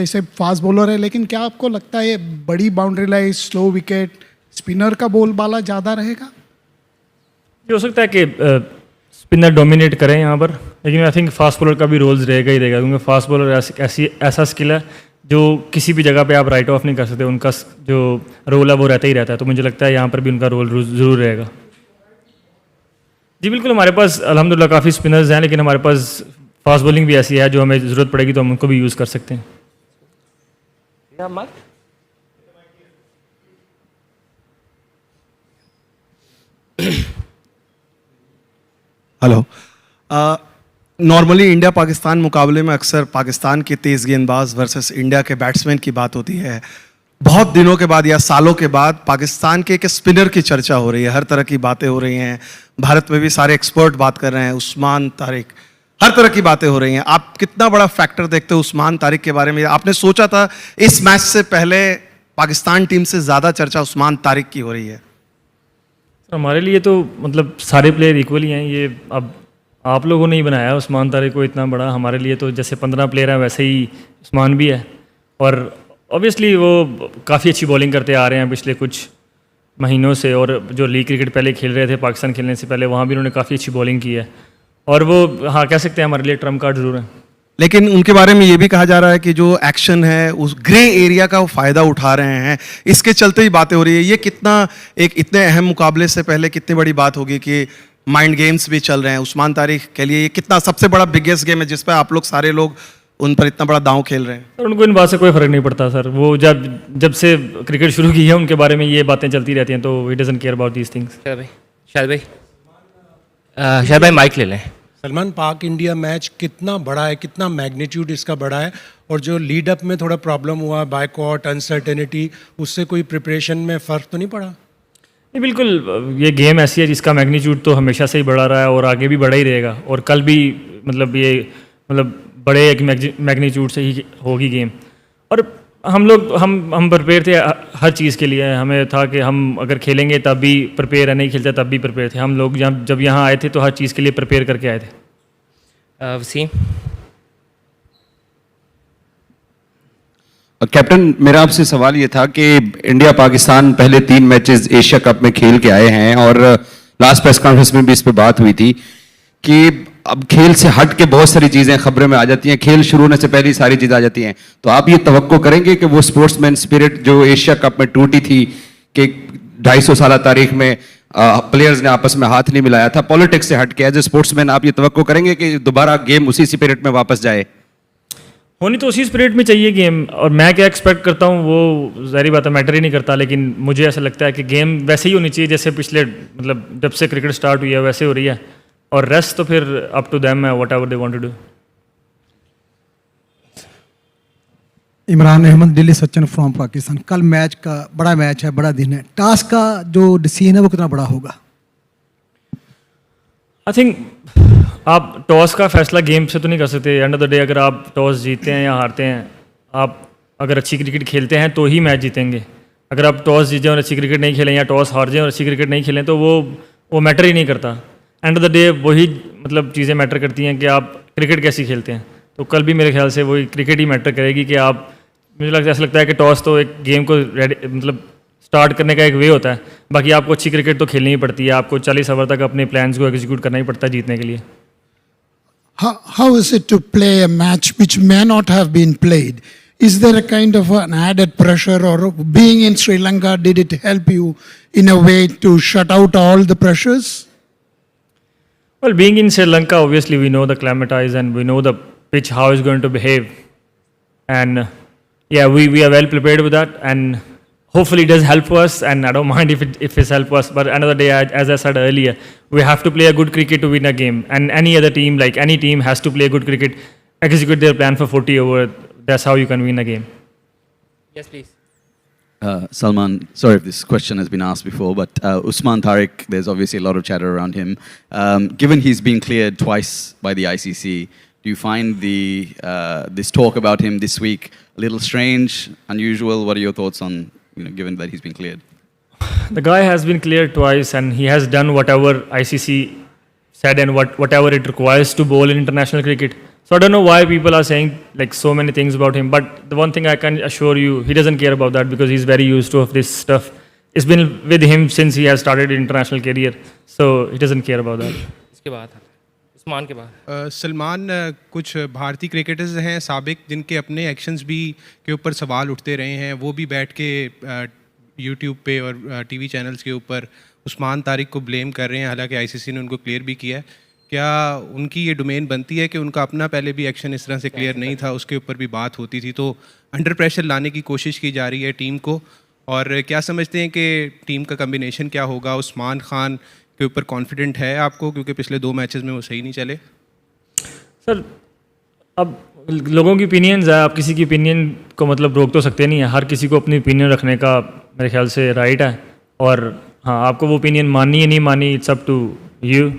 जैसे fast bowler है, लेकिन क्या आपको लगता है बड़ी boundary line, slow wicket, spinner का बोलबाला ज़्यादा रहेगा? ये हो सकता है कि स्पिनर डोमिनेट करें यहाँ पर, लेकिन आई थिंक फास्ट बॉलर का भी रोल्स रहेगा ही रहेगा, क्योंकि फास्ट बॉलर ऐसा स्किल है जो किसी भी जगह पे आप राइट ऑफ नहीं कर सकते। उनका जो रोल है वो रहता ही रहता है, तो मुझे लगता है यहाँ पर भी उनका रोल ज़रूर रहेगा। जी बिल्कुल, हमारे पास अल्हम्दुलिल्लाह काफ़ी स्पिनर्स हैं, लेकिन हमारे पास फास्ट बॉलिंग भी ऐसी है जो हमें ज़रूरत पड़ेगी तो हम उनको भी यूज़ कर सकते हैं। हेलो। नॉर्मली इंडिया पाकिस्तान मुकाबले में अक्सर पाकिस्तान के तेज़ गेंदबाज वर्सेस इंडिया के बैट्समैन की बात होती है। बहुत दिनों के बाद या सालों के बाद पाकिस्तान के एक स्पिनर की चर्चा हो रही है, हर तरह की बातें हो रही हैं। भारत में भी सारे एक्सपर्ट बात कर रहे हैं, उस्मान तारिक, हर तरह की बातें हो रही हैं। आप कितना बड़ा फैक्टर देखते हो उस्मान तारिक के बारे में? आपने सोचा था इस मैच से पहले पाकिस्तान टीम से ज़्यादा चर्चा उस्मान तारिक की हो रही है? हमारे लिए तो मतलब सारे प्लेयर इक्वली हैं। ये अब आप लोगों ने ही बनाया उस्मान तारिक को इतना बड़ा, हमारे लिए तो जैसे 15 प्लेयर हैं वैसे ही उस्मान भी है। और ऑब्वियसली वो काफ़ी अच्छी बॉलिंग करते आ रहे हैं पिछले कुछ महीनों से, और जो लीग क्रिकेट पहले खेल रहे थे पाकिस्तान खेलने से पहले, वहाँ भी उन्होंने काफ़ी अच्छी बॉलिंग की है, और वो हाँ कह सकते हैं हमारे लिए ट्रम्प कार्ड जरूर है। लेकिन उनके बारे में ये भी कहा जा रहा है कि जो एक्शन है उस ग्रे एरिया का वो फ़ायदा उठा रहे हैं, इसके चलते ही बातें हो रही है। ये कितना एक इतने अहम मुकाबले से पहले कितनी बड़ी बात होगी कि माइंड गेम्स भी चल रहे हैं उस्मान तारिक के लिए? ये कितना सबसे बड़ा बिगेस्ट गेम है जिस पर आप लोग सारे लोग उन पर इतना बड़ा दांव खेल रहे हैं? सर उनको इन बात से कोई फ़र्क नहीं पड़ता सर, वो जब से क्रिकेट शुरू की है उनके बारे में ये बातें चलती रहती हैं, तो he doesn't care about these things. शायद भाई माइक ले लें। सलमान, पाक इंडिया मैच कितना बड़ा है, कितना मैग्नीट्यूड इसका बड़ा है, और जो लीड अप में थोड़ा प्रॉब्लम हुआ, बायकॉट, अनसर्टेनिटी, उससे कोई प्रिपरेशन में फ़र्क तो नहीं पड़ा? नहीं बिल्कुल, ये गेम ऐसी है जिसका मैग्नीट्यूड तो हमेशा से ही बढ़ा रहा है और आगे भी बढ़ा ही रहेगा, और कल भी मतलब बड़े एक मैग्नीट्यूड से ही होगी गेम। और हम प्रिपेयर थे हर चीज़ के लिए। हमें था कि हम अगर खेलेंगे तब भी प्रिपेयर है, नहीं खेलते तब भी प्रिपेयर थे। हम लोग जब यहाँ आए थे तो हर चीज़ के लिए प्रिपेयर करके आए थे। वसीम। कैप्टन, मेरा आपसे सवाल ये था कि इंडिया पाकिस्तान पहले 3 मैचेस एशिया कप में खेल के आए हैं, और लास्ट प्रेस कॉन्फ्रेंस में भी इस पर बात हुई थी कि अब खेल से हट के बहुत सारी चीज़ें खबरों में आ जाती हैं, खेल शुरू होने से पहले ही सारी चीज़ें आ जाती हैं। तो आप ये तवक्को करेंगे कि वो स्पोर्ट्समैन स्पिरिट जो एशिया कप में टूटी थी, कि 250 साल तारीख में प्लेयर्स ने आपस में हाथ नहीं मिलाया था, पॉलिटिक्स से हट के एज ए स्पोर्ट्समैन आप ये तवक्को करेंगे कि दोबारा गेम उसी स्पिरिट में वापस जाए? होनी तो उसी स्पिरिट में चाहिए गेम, और मैं क्या एक्सपेक्ट करता हूँ वो ज़ाहिर बात है मैटर ही नहीं करता, लेकिन मुझे ऐसा लगता है कि गेम वैसे ही होनी चाहिए जैसे पिछले मतलब जब से क्रिकेट स्टार्ट हुई है वैसे हो रही है, और रेस्ट तो फिर अप टू देम है, whatever they want to do. Imran Ahmed, Delhi Sachin from Pakistan. कल मैच का बड़ा मैच है, बड़ा दिन है, टास्क का जो डिसीजन है वो कितना बड़ा होगा? आई थिंक आप टॉस का फैसला गेम से तो नहीं कर सकते। एंड ऑफ द डे अगर आप टॉस जीतते हैं या हारते हैं, आप अगर अच्छी क्रिकेट खेलते हैं तो ही मैच जीतेंगे। अगर आप टॉस जीत जाए और अच्छी क्रिकेट नहीं खेलें, या टॉस हार जाए और अच्छी क्रिकेट नहीं खेलें, तो वो मैटर ही नहीं करता। एंड ऑफ द डे वही मतलब चीज़ें मैटर करती हैं कि आप क्रिकेट कैसी खेलते हैं। तो कल भी मेरे ख्याल से वही क्रिकेट ही मैटर करेगी कि आप, मुझे ऐसा लगता है कि टॉस तो एक गेम को मतलब स्टार्ट करने का एक वे होता है, बाकी आपको अच्छी क्रिकेट तो खेलनी ही पड़ती है, आपको 40 ओवर तक अपने प्लान्स को एग्जीक्यूट करना ही पड़ता है जीतने के लिए। How is it to play a match which may not have been played? Is there a kind of an added pressure, or being in Sri Lanka, did it help you in a way to shut out all the pressures? Well, being in Sri Lanka, obviously we know the climate and we know the pitch, how it's going to behave. And yeah, we are well prepared with that, and hopefully it does help us, and I don't mind if it's help us. But another day, as I said earlier, we have to play a good cricket to win a game. And any other team, like any team, has to play a good cricket, execute their plan for 40 overs. That's how you can win a game. Yes, please. Salman, sorry if this question has been asked before, but Usman Tariq, there's obviously a lot of chatter around him. Given he's been cleared twice by the ICC, do you find this talk about him this week a little strange, unusual? What are your thoughts on, given that he's been cleared? The guy has been cleared twice, and he has done whatever ICC said and whatever it requires to bowl in international cricket. So I don't know why people are saying like so many things about him, but the one thing I can assure you, he doesn't care about that because he's very used to of this stuff. It's been with him since he has started his international career, so he doesn't care about that. इसके बाद आता है उस्मान के बाद सलमान, कुछ भारतीय cricketers हैं साबिक जिनके अपने एक्शंस भी के ऊपर सवाल उठते रहे हैं, वो भी बैठ के यूट्यूब पे और टीवी चैनल्स के ऊपर उस्मान तारिक को ब्लेम कर रहे हैं, हालांकि आईसीसी ने उनको क्लियर भी किया है। क्या उनकी ये डोमेन बनती है कि उनका अपना पहले भी एक्शन इस तरह से क्लियर नहीं था, उसके ऊपर भी बात होती थी, तो अंडर प्रेशर लाने की कोशिश की जा रही है टीम को? और क्या समझते हैं कि टीम का कम्बिनेशन क्या होगा? उस्मान खान के ऊपर कॉन्फिडेंट है आपको, क्योंकि पिछले 2 मैचेस में वो सही नहीं चले? सर अब लोगों की ओपिनियंस है, आप किसी की ओपिनियन को मतलब रोक तो सकते नहीं है, हर किसी को अपनी ओपिनियन रखने का मेरे ख्याल से राइट है, और हाँ आपको वो ओपिनियन माननी है नहीं माननी, इट्स अप टू यू।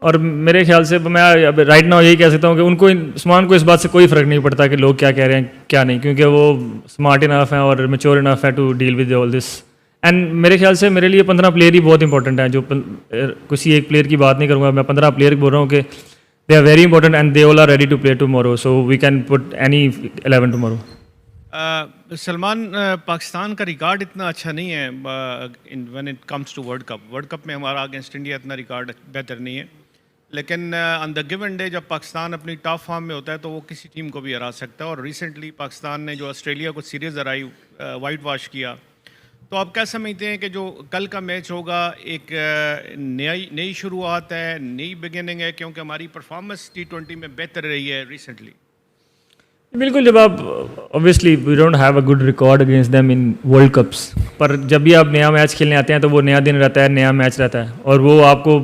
और मेरे ख्याल से मैं अब राइट नाउ यही कह सकता हूँ कि उनको उस्मान को इस बात से कोई फ़र्क नहीं पड़ता कि लोग क्या कह रहे हैं क्या नहीं, क्योंकि वो स्मार्ट इनफ हैं और मेच्योर इनफ है to deal with all this. And मेरे ख्याल से मेरे लिए 15 प्लेयर ही बहुत इंपॉर्टेंट हैं, जो किसी एक प्लेयर की बात नहीं करूँगा, मैं 15 प्लेयर बोल रहा हूँ कि they are very important and they all are ready to play tomorrow, so we can put any 11 tomorrow. Salman, Pakistan का रिकॉर्ड इतना अच्छा नहीं है when it comes to world cup में हमारा अगेंस्ट इंडिया इतना रिकॉर्ड बेहतर नहीं है, लेकिन ऑन द गिवन डे जब पाकिस्तान अपनी टॉप फॉर्म में होता है तो वो किसी टीम को भी हरा सकता है। और रिसेंटली पाकिस्तान ने जो ऑस्ट्रेलिया को सीरीज़ हराई, वाइट वॉश किया, तो आप क्या समझते हैं कि जो कल का मैच होगा एक नई शुरुआत है, नई बिगिनिंग है, क्योंकि हमारी परफॉर्मेंस T20 में बेहतर रही है रिसेंटली? बिल्कुल, जब आप obviously we don't have a good record against them in world cups, पर जब भी आप नया मैच खेलने आते हैं तो वो नया दिन रहता है, नया मैच रहता है, और वो आपको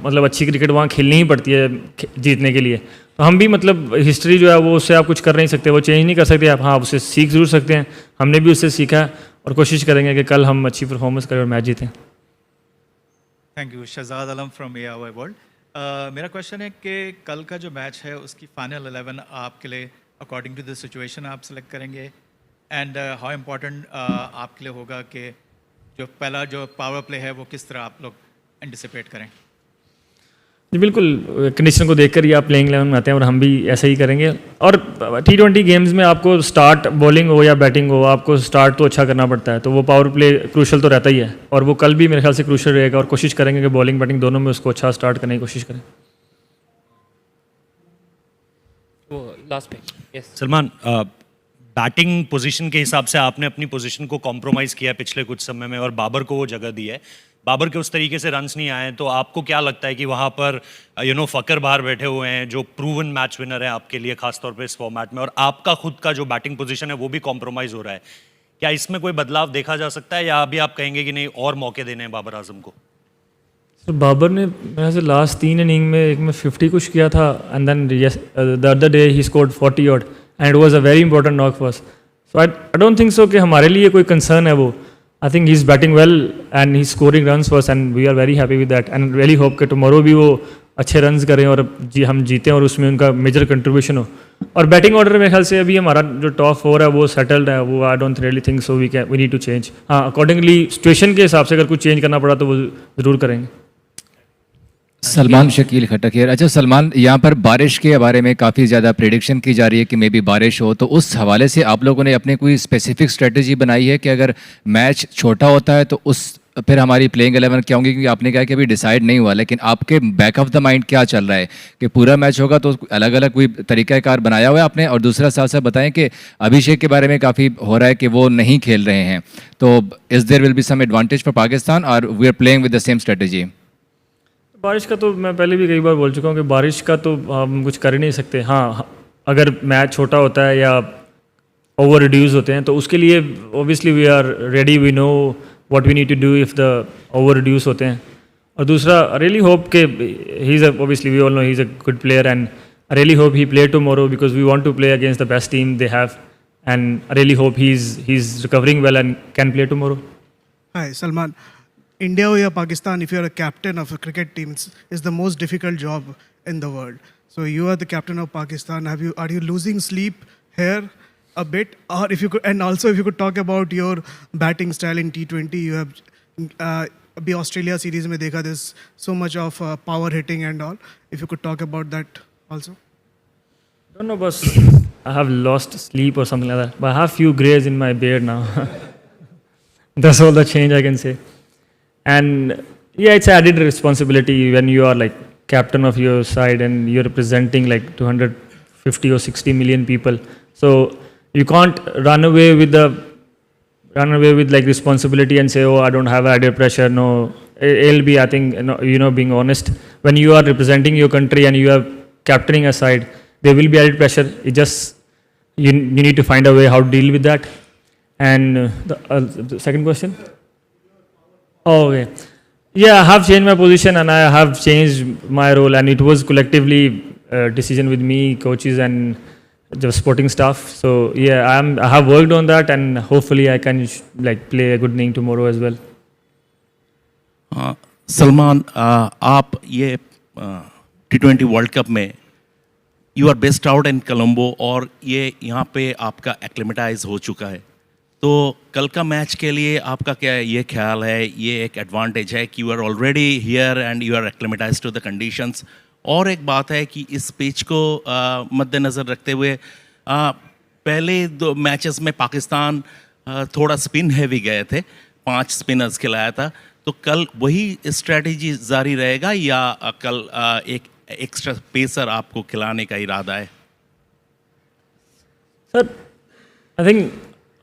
मतलब अच्छी क्रिकेट वहाँ खेलनी ही पड़ती है जीतने के लिए। तो हम भी मतलब हिस्ट्री जो है वो उससे आप कुछ कर नहीं सकते, वो चेंज नहीं कर सकते आप, हाँ उससे सीख ज़रूर सकते हैं, हमने भी उससे सीखा है और कोशिश करेंगे कि कल हम अच्छी परफॉर्मेंस करें और मैच जीतें। Thank you. Shahzad Alam from AOI world. मेरा क्वेश्चन है कि कल का जो मैच है उसकी फाइनल 11 आपके लिए अकॉर्डिंग टू द सिचुएशन आप सेलेक्ट करेंगे, एंड हाउ इम्पोर्टेंट आपके लिए होगा कि जो पहला जो पावर प्ले है वो किस तरह आप लोग एंटिसिपेट करें? जी बिल्कुल, कंडीशन को देखकर ही आप प्लेइंग 11 में आते हैं और हम भी ऐसे ही करेंगे। और T20 गेम्स में आपको स्टार्ट बॉलिंग हो या बैटिंग हो, आपको स्टार्ट तो अच्छा करना पड़ता है, तो वो पावर प्ले क्रूशल तो रहता ही है, और वो कल भी मेरे ख्याल से क्रूशल रहेगा, और कोशिश करेंगे कि बॉलिंग बैटिंग दोनों में उसको अच्छा स्टार्ट करने की कोशिश करें। वो लास्ट पे यस सलमान, बैटिंग पोजीशन के हिसाब से आपने अपनी पोजीशन को कॉम्प्रोमाइज़ किया पिछले कुछ समय में और बाबर को वो जगह दी है, बाबर के उस तरीके से रन्स नहीं आए, तो आपको क्या लगता है कि वहाँ पर फ़कर बाहर बैठे हुए हैं जो प्रूवन मैच विनर है आपके लिए खासतौर पे इस फॉर्मेट में, और आपका खुद का जो बैटिंग पोजीशन है वो भी कॉम्प्रोमाइज़ हो रहा है, क्या इसमें कोई बदलाव देखा जा सकता है, या अभी आप कहेंगे कि नहीं और मौके देने हैं बाबर आजम को? तो बाबर ने मेरे से लास्ट 3 इनिंग में एक में 50 कुछ किया था, and then yes the other day he scored 40 odd, and it was a very important knock for us, so I don't think so कि हमारे लिए कोई कंसर्न है वो। I think he is batting well and he is scoring runs for us, and we are very happy with that, and really hope कि tomorrow भी वो अच्छे रन्स करें और हम जीतें और उसमें उनका मेजर कंट्रीब्यूशन हो। और बैटिंग ऑर्डर मेरे ख्याल से अभी हमारा जो टॉप 4 है वो सेटल्ड है, वो I don't really think so we need to change. हाँ, अकॉर्डिंगली सिचुएशन के हिसाब से अगर कुछ चेंज करना पड़ा तो वो ज़रूर करेंगे। सलमान शकील खटक है। अच्छा सलमान, यहाँ पर बारिश के बारे में काफ़ी ज़्यादा प्रेडिक्शन की जा रही है कि मे बी बारिश हो, तो उस हवाले से आप लोगों ने अपनी कोई स्पेसिफिक स्ट्रेटजी बनाई है कि अगर मैच छोटा होता है तो उस फिर हमारी प्लेइंग 11 क्या होंगी? क्योंकि आपने कहा कि अभी डिसाइड नहीं हुआ, लेकिन आपके बैक ऑफ द माइंड क्या चल रहा है कि पूरा मैच होगा तो अलग अलग कोई तरीक़ाकार बनाया हुआ है आपने? और दूसरा साथ साथ बताएं कि अभिषेक के बारे में काफ़ी हो रहा है कि वो नहीं खेल रहे हैं, तो is there will be some advantage for Pakistan और we are playing with the same strategy? बारिश का तो मैं पहले भी कई बार बोल चुका हूँ कि बारिश का तो हम कुछ कर ही नहीं सकते। हाँ, अगर मैच छोटा होता है या ओवर रिड्यूस होते हैं तो उसके लिए obviously we are ready, we know what we need to do if the over reduce होते हैं। और दूसरा, रियली होप के he is obviously we all know he is a good player, and I really hope he play tomorrow because we want to play against the best team they have, and I really hope he is recovering well and can play tomorrow. Hi, Salman. India or Pakistan, if you're a captain of a cricket team, is the most difficult job in the world. So you are the captain of Pakistan. Are you losing sleep here a bit? Or if you could, and also if you could talk about your batting style in T20, you have the Australia series mein dekha, there's so much of power hitting and all. If you could talk about that also. don't know, but I have lost sleep or something like that. But I have few grays in my beard now. That's all the change I can say. And yeah, it's added responsibility when you are like captain of your side and you're representing like 250 or 60 million people. So you can't run away with like responsibility and say, oh, I don't have added pressure. No, it'll be, I think, being honest. When you are representing your country and you are captaining a side, there will be added pressure. It just, you need to find a way how to deal with that. And the second question? Oh, okay. Yeah, I have changed my position and I have changed my role, and it was collectively decision with me, coaches, and the sporting staff. So yeah, I have worked on that, and hopefully I can play a good inning tomorrow as well. सलमान, आप ये T20 world cup में you are best out in Colombo और ये यहाँ पे आपका acclimatise हो चुका है, तो कल का मैच के लिए आपका क्या ये ख्याल है? ये एक एडवांटेज है कि you are already here and you are acclimatize to the conditions. और एक बात है कि इस पिच को मद्देनज़र रखते हुए पहले 2 मैचेस में पाकिस्तान थोड़ा स्पिन हैवी गए थे, 5 स्पिनर्स खिलाया था, तो कल वही स्ट्रेटजी जारी रहेगा या कल एक एक्स्ट्रा पेसर आपको खिलाने का इरादा है? सर, आई थिंक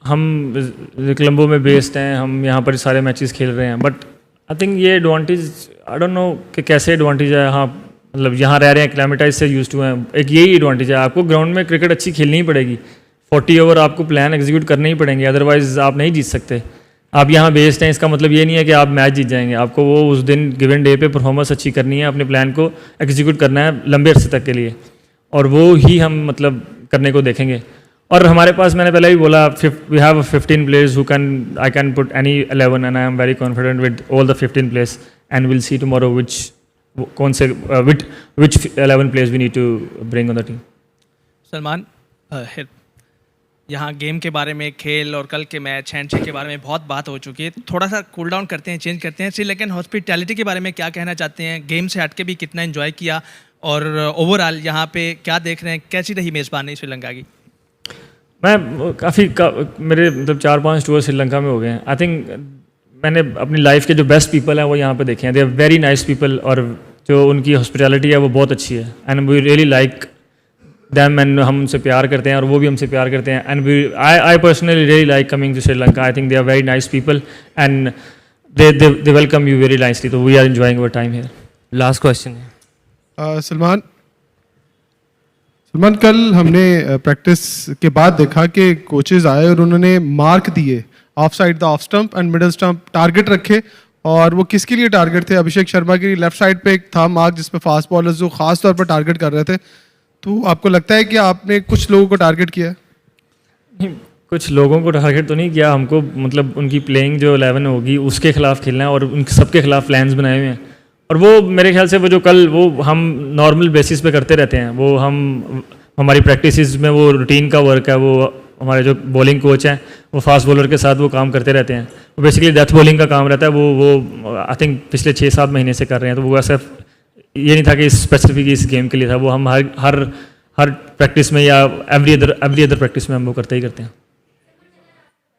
हम कोलंबो में बेस्ड हैं, हम यहाँ पर सारे मैचेस खेल रहे हैं, बट आई थिंक ये एडवांटेज, आई डोंट नो कि कैसे एडवांटेज है। हाँ, मतलब यहाँ रह रहे हैं, क्लाइमेटाइज से यूज्ड टू हैं, एक यही एडवांटेज है। आपको ग्राउंड में क्रिकेट अच्छी खेलनी ही पड़ेगी, 40 ओवर आपको प्लान एग्जीक्यूट करने ही पड़ेंगे, अदरवाइज आप नहीं जीत सकते। आप यहाँ बेस्ड हैं, इसका मतलब ये नहीं है कि आप मैच जीत जाएंगे। आपको वो उस दिन गिवन डे पे परफॉर्मेंस अच्छी करनी है, अपने प्लान को एग्जीक्यूट करना है लंबे अरसे तक के लिए, और वो ही हम मतलब करने को देखेंगे। और हमारे पास, मैंने पहले भी बोला, we have 15 players who can, I can put any 11 and I am very confident with all the 15 players, and will see tomorrow which 11 players we need to bring on the team. Salman, यहाँ game के बारे में, खेल और कल के match, handshake के बारे में बहुत बात हो चुकी है, थोड़ा सा कूल डाउन करते हैं, चेंज करते हैं। श्रीलंकन हॉस्पिटैलिटी के बारे में क्या कहना चाहते हैं? गेम से हट के भी कितना एंजॉय किया, और ओवरऑल यहाँ पे क्या देख रहे हैं, कैसी रही मेज़बानी श्रीलंका की? मैं मेरे मतलब 4-5 टूर श्रीलंका में हो गए हैं। आई थिंक मैंने अपनी लाइफ के जो बेस्ट पीपल हैं वो यहाँ पे देखे हैं। They are very nice people, और जो उनकी हॉस्पिटैलिटी है वो बहुत अच्छी है, and we really like them, एंड हम उनसे प्यार करते हैं और वो भी हमसे प्यार करते हैं। And I personally really like coming to Sri Lanka. I think they are very nice people and they welcome you very nicely, तो we are enjoying our time here. Last question है सलमान, कल हमने प्रैक्टिस के बाद देखा कि कोचेज आए और उन्होंने मार्क दिए of side the off stump and middle stump, target रखे, और वो किसके लिए टारगेट थे? अभिषेक शर्मा के लेफ्ट साइड पे एक था मार्क जिसपे फास्ट बॉलर्स जो खास तौर पर टारगेट कर रहे थे। तो आपको लगता है कि आपने कुछ लोगों को टारगेट किया है? नहीं, कुछ लोगों को टारगेट तो नहीं किया, हमको मतलब उनकी प्लेइंग जो 11 होगी उसके खिलाफ खेलना है, और उन सबके खिलाफ प्लान्स बनाए हुए हैं। और वो मेरे ख्याल से वो जो कल वो हम नॉर्मल बेसिस पे करते रहते हैं, वो हमारी प्रैक्टिसेस में वो रूटीन का वर्क है। वो हमारे जो बॉलिंग कोच हैं वो फास्ट बॉलर के साथ वो काम करते रहते हैं, वो बेसिकली डेथ बॉलिंग का काम रहता है। वो आई थिंक पिछले 6-7 महीने से कर रहे हैं, तो वो ऐसा ये नहीं था कि स्पेसिफिक इस गेम के लिए था, वो हम हर प्रैक्टिस में या एवरी अदर प्रैक्टिस में हम वो करते ही करते हैं।